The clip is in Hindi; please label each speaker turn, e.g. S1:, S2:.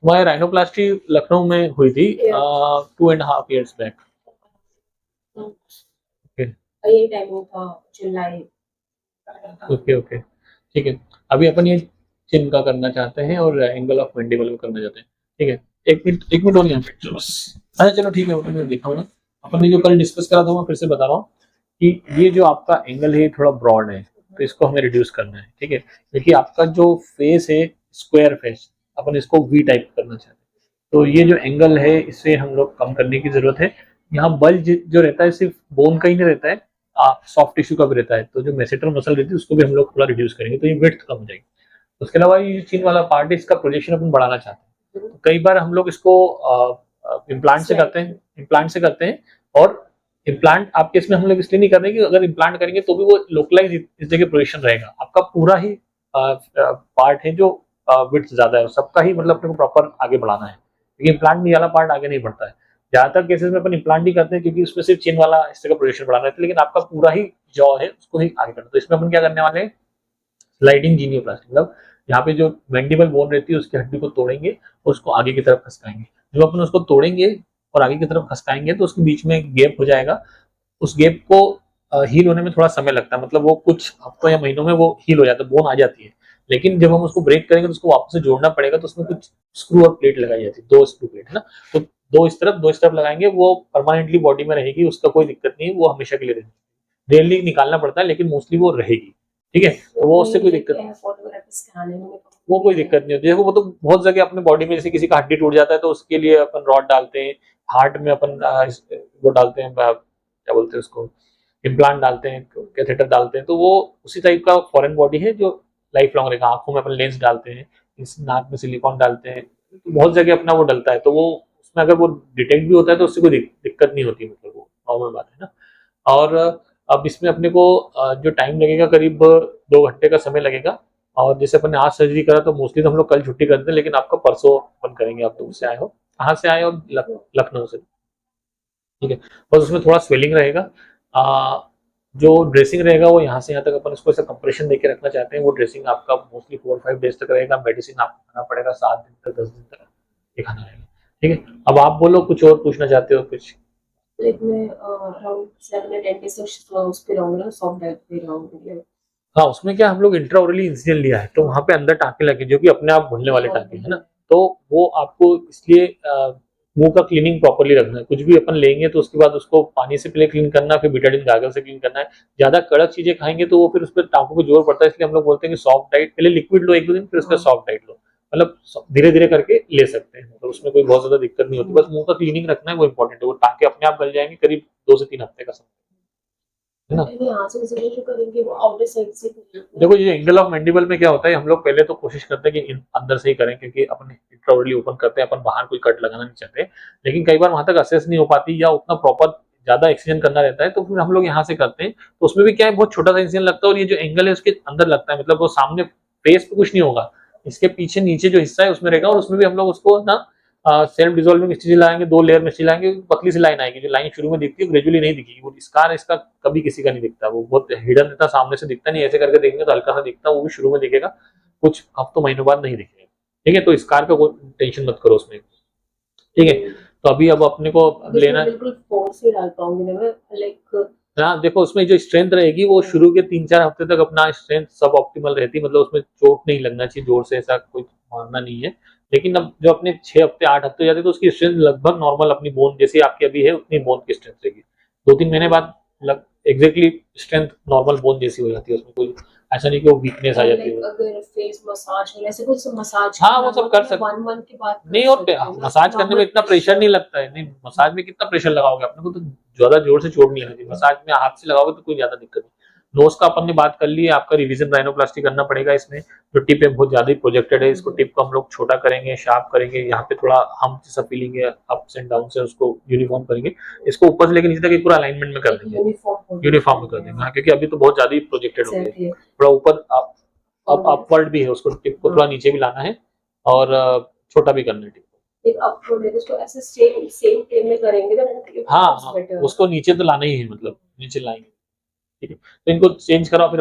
S1: हमारी राइनोप्लास्टी लखनऊ में हुई थी 2.5 years बैक।
S2: यही टाइम था, जुलाई।
S1: ओके ओके, ठीक है। अभी अपन ये चिन का करना चाहते हैं और एंगल ऑफ मैंडिबल को करना चाहते हैं, ठीक है। एक मिनट और यहाँ पे बस। अच्छा चलो ठीक है, मैं दिखाऊँ ना। अपन ने जो कल डिस्कस करा था मैं फिर से बता रहा हूँ कि ये जो आपका एंगल है ये थोड़ा ब्रॉड है, तो इसको हमें रिड्यूस करना है, ठीक है। क्योंकि आपका जो फेस है स्क्वायर फेस, अपन इसको वी टाइप करना चाहते हैं, तो ये जो एंगल है इसे हम लोग कम करने की जरूरत है। यहाँ बल जो रहता है सिर्फ बोन का ही नहीं रहता है, सॉफ्ट टिश्यू का भी रहता है, तो जो मेसेटर मसल रहती है उसको भी हम लोग थोड़ा रिड्यूस करेंगे, तो ये विड्थ कम हो जाएगी। उसके अलावा ये चीन वाला पार्ट है, इसका प्रोजेक्शन अपन बढ़ाना चाहते हैं, तो कई बार हम लोग इसको इम्प्लांट से करते हैं, और इम्प्लांट आपके इसमें हम लोग इसलिए नहीं कर रहे कि अगर इम्प्लांट करेंगे तो भी वो लोकलाइज इस जगह प्रोजेक्शन रहेगा, आपका पूरा ही पार्ट है जो विड्थ ज्यादा है सबका ही, मतलब अपने को प्रॉपर आगे बढ़ाना है, क्योंकि इम्प्लांट नहीं वाला पार्ट आगे नहीं बढ़ता है। ज्यादातर केसेस में अपन इम्प्लांट ही करते हैं क्योंकि उसमें सिर्फ चेन वाला इस जगह प्रोजेक्शन बढ़ाना है, लेकिन आपका पूरा ही जॉ है उसको ही आगे करना। तो इसमें अपन क्या करने वाले हैं, स्लाइडिंग जीनियोप्लास्टी, मतलब यहाँ पे जो मैंडिबल बोन रहती है उसकी हड्डी को तोड़ेंगे और उसको आगे की तरफ खसकाएंगे। जब अपन उसको तोड़ेंगे और आगे की तरफ खसकाएंगे तो उसके बीच में गैप हो जाएगा, उस गैप को हील होने में थोड़ा समय लगता है, मतलब वो कुछ हफ्तों या महीनों में वो हील हो जाता है, बोन आ जाती है। लेकिन जब हम उसको ब्रेक करेंगे तो उसको वापस से जोड़ना पड़ेगा, तो उसमें कुछ स्क्रू और प्लेट लगाई जाती है, 2 स्क्रू प्लेट है ना, तो दो इस तरफ लगाएंगे, वो परमानेंटली बॉडी में रहेगी, उसका कोई दिक्कत नहीं है, वो हमेशा के लिए रहेगी। डेली निकालना पड़ता है लेकिन मोस्टली वो रहेगी, ठीक है। तो वो उससे कोई दिक्कत, वो कोई दिक्कत नहीं होती है। देखो वो तो बहुत जगह अपने बॉडी में, जैसे किसी का हड्डी टूट जाता है तो उसके लिए अपन रॉड डालते हैं, हार्ट में अपन वो डालते हैं, क्या बोलते हैं उसको, इम्प्लांट डालते हैं, कैथेटर डालते हैं, तो वो उसी टाइप का फॉरेन बॉडी है जो लाइफ लॉन्ग रहेगा। आंखों में अपन लेंस डालते हैं, इस नाक में सिलिकॉन डालते हैं, तो बहुत जगह अपना वो डलता है, तो वो उसमें अगर वो डिटेक्ट भी होता है तो उससे कोई दिक्कत नहीं होती, मतलब वो नॉर्मल बात है ना। और अब इसमें अपने को जो टाइम लगेगा करीब 2 घंटे का समय लगेगा। और जैसे अपन ने आज सर्जरी करा तो मोस्टली तो हम लोग कल छुट्टी करते हैं, लेकिन आपका परसों अपन करेंगे। आप दूर से आए हो, कहाँ से आए हो? लखनऊ से, ठीक है। बस उसमें थोड़ा स्वेलिंग रहेगा, जो ड्रेसिंग रहेगा वो यहाँ से यहाँ तक अपन इसको ऐसा कंप्रेशन देके रखना चाहते हैं। वो ड्रेसिंग आपका मोस्टली 4-5 डेज तक रहेगा। मेडिसिन आपको खाना पड़ेगा 7 दिन तक, 10 दिन तक ये खाना रहेगा, ठीक है। अब आप बोलो, कुछ और पूछना चाहते हो कुछ?
S2: लाइक मैं अराउंड 7 या 10 डेज तक उस पे रहूंगा, सॉफ्ट डाइट पे रहूंगी।
S1: हाँ, उसमें क्या हम लोग इंट्राओरली इंसिजन लिया है, तो वहां पे अंदर टाँके लगे जो कि अपने आप घुलने वाले टाँके है ना, तो वो आपको इसलिए मुंह का क्लीनिंग प्रॉपर्ली रखना है। कुछ भी अपन लेंगे तो उसके बाद उसको पानी से पहले क्लीन करना है, फिर बिटाडिन गागल से क्लीन करना है। ज्यादा कड़क चीजें खाएंगे तो वो फिर उस पर टाँकों पे जोर पड़ता है, इसलिए हम लोग बोलते हैं कि सॉफ्ट डाइट, पहले लिक्विड लो 1-2 दिन, फिर उसका सॉफ्ट डाइट लो, मतलब धीरे धीरे करके ले सकते हैं, मतलब उसमें कोई बहुत ज्यादा दिक्कत नहीं होती। बस मुंह का क्लीनिंग रखना है, वो इंपॉर्टेंट है। वो टाँके अपने आप गल जाएंगे करीब 2 से 3 हफ्ते का समय, है ना।
S2: यहाँ से जो करेंगे वो आउटर साइड से
S1: देखो ये एंगल ऑफ मैंडिबल में क्या होता है, हम लोग पहले तो कोशिश करते हैं कि अंदर से ही करें, क्योंकि अपन इंट्राओरली ओपन करते हैं, अपन बाहर कोई कट लगाना नहीं चाहते। लेकिन कई बार वहां तक असेस नहीं हो पाती या उतना प्रॉपर ज्यादा एक्सटेंशन करना रहता है, तो फिर हम लोग यहाँ से करते हैं। तो उसमें भी क्या है, बहुत छोटा सा इंसिजन लगता है और ये जो एंगल है उसके अंदर लगता है, मतलब वो सामने फेस पे कुछ नहीं होगा, इसके पीछे नीचे जो हिस्सा है उसमें रहेगा। और उसमें भी हम लोग उसको ना सेल्फ डिजोल्विंग स्टील लगाएंगे, 2 लेयर में स्टील लगाएंगे, पतली सी लाइन आएगी, जो लाइन शुरू में दिखती है ग्रेजुअली नहीं दिखेगी। वो स्कार इसका कभी किसी का नहीं दिखता, वो बहुत हिडन रहता, सामने से दिखता नहीं, ऐसे करके देखेंगे तो हल्का सा दिखता, वो भी शुरू में दिखेगा, कुछ हफ्तों महीनों बाद नहीं दिखेगा, ठीक है। तो स्कार का कोई टेंशन मत करो उसमें, ठीक है। तो अभी अब अपने को लेना,
S2: बिल्कुल फोर्स ही डाल पाऊंगी ना मैं, लाइक
S1: हाँ देखो उसमें जो स्ट्रेंथ रहेगी वो शुरू के 3-4 हफ्ते तक अपना स्ट्रेंथ सब ऑप्टिमल रहती है, मतलब उसमें चोट नहीं लगना चाहिए जोर से, ऐसा कोई मानना नहीं है। लेकिन अब जो अपने 6 हफ्ते 8 हफ्ते जाते हैं तो उसकी स्ट्रेंथ लगभग नॉर्मल अपनी बोन जैसी आपकी अभी है उतनी बोन की स्ट्रेंथ रहेगी। 2-3 महीने बाद एग्जैक्टली स्ट्रेंथ नॉर्मल बोन जैसी हो जाती है, उसमें कोई ऐसा नहीं कि वो वीकनेस आ जाती है।
S2: अगर फेस मसाज या ऐसे कुछ मसाज,
S1: हाँ वो सब कर सकते
S2: 1 मंथ के बाद
S1: नहीं, और मसाज करने में इतना प्रेशर नहीं लगता है। नहीं, मसाज में कितना प्रेशर लगाओगे, अपने को तो ज्यादा जोर से चोट नहीं लगती। मसाज में हाथ से लगाओगे तो कोई ज्यादा दिक्कत नहीं। नोज का अपन ने बात कर ली है, आपका रिवीजन राइनोप्लास्टी करना पड़ेगा। इसमें जो टिप है बहुत ज्यादा ही प्रोजेक्टेड है, इसको टिप को हम लोग छोटा करेंगे, शार्प करेंगे, यहाँ पे थोड़ा हम जैसा फीलिंग है अप्स एंड डाउन से उसको यूनिफॉर्म करेंगे। इसको ऊपर से लेकर नीचे तक पूरा अलाइनमेंट में कर देंगे, यूनिफॉर्म में कर देंगे, हाँ, क्योंकि अभी तो बहुत ज्यादा ही प्रोजेक्टेड हो गया, थोड़ा ऊपर अब अपवर्ड भी है, उसको टिप को थोड़ा नीचे भी लाना है और छोटा भी करना है टिप को।
S2: एक अपवर्ड है उसको ऐसे सेम प्लेन में करेंगे तो
S1: हाँ हाँ, उसको नीचे तो लाना ही है, मतलब नीचे लाएंगे, ठीक है। तो इनको चेंज करो फिर।